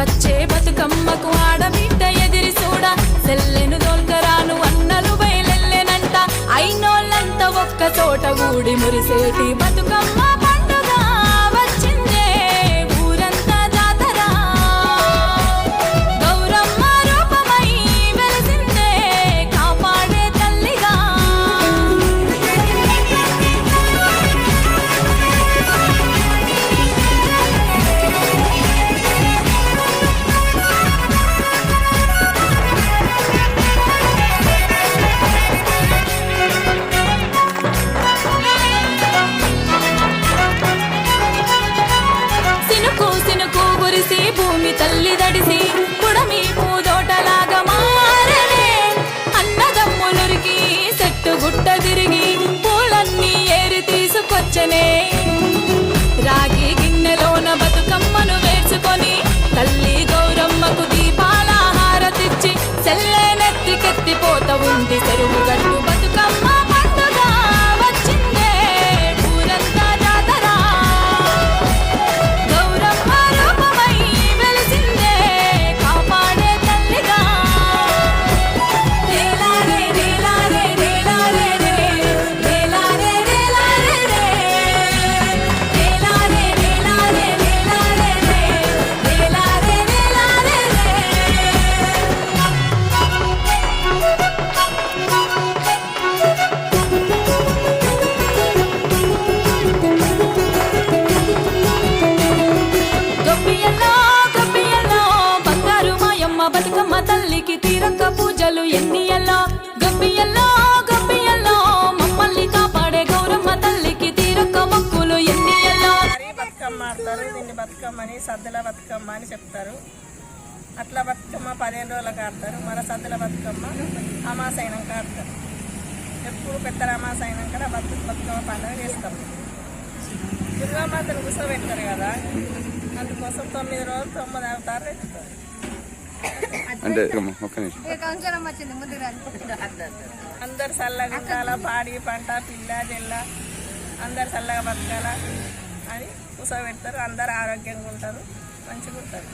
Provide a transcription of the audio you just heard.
వచ్చే బతుకమ్మకు ఆడబిడ్డ ఎదిరి చూడ సెల్లెను దోల్కరాను అన్నలు బయలెల్లెనంట అయినోళ్ళంతా ఒక్క చోట గూడి మురిసేటి బతుకమ్మ పండుగ వచ్చిందే ఊరంతా జాతర గౌరమ్మ రూపమై వెలిసిందే కాపాడే తల్లిగా భూమి తల్లి దడిసి పుడమి పూదోటలాగా మారనే అన్నదమ్ములురికి చెట్టు గుట్ట తిరిగి పూలన్నీ ఏరి తీసుకొచ్చనే రాగి గిన్నెలోన బతుకమ్మను వేర్చుకొని తల్లి గౌరమ్మకు దీపాల హారతిచ్చి సెల్లెనెత్తికెత్తిపోత ఉంది చెరువు గట్టు బతుకమ్మ పండుగ వచ్చిందే ఊరంతా జాతర గౌరమ్మ రూపమై వెలిసిందే కాపాడే తల్లిగా రేలారే రేలారే రేలారే రేలారే రేలారే రేలారే రేలారే రేలారే రేలారే రేలారే గొప్పియల్లో గొప్పియల్లో బంగారు మాయమ్మ బతుకమ్మ తల్లికి తీరక్క పూజలు ఎన్నియల్లో గొప్పియల్లో గొప్పియల్లో మమ్మల్ని కాపాడే గౌరమ్మ తల్లికి తీరక్క మొక్కులు ఎన్నియల్లో బతుకమ్మ ఆడతారు. దీన్ని బతుకమ్మని సద్దుల బతుకమ్మ అని చెప్తారు. అట్లా బతుకమ్మ 15 రోజులకు ఆడతారు. మన సద్దుల బతుకమ్మ అమాస అయినాక ఆడతారు. ఎప్పుడు పెద్ద అమాస అయినాక బతుకమ్మ పండుగ చేస్తాం. దుర్గామాతను కూర్చోబెడతారు కదా, అందుకోసం 9 రోజులు 9 అవతారు ఎత్తుతారు. అందరు చల్లగా ఉండాలా, పాడి పంట పిల్ల జల్ల అందరు చల్లగా బతకాలా అని కూర్చోబెడతారు. అందరు ఆరోగ్యంగా ఉంటారు, మంచిగా ఉంటారు.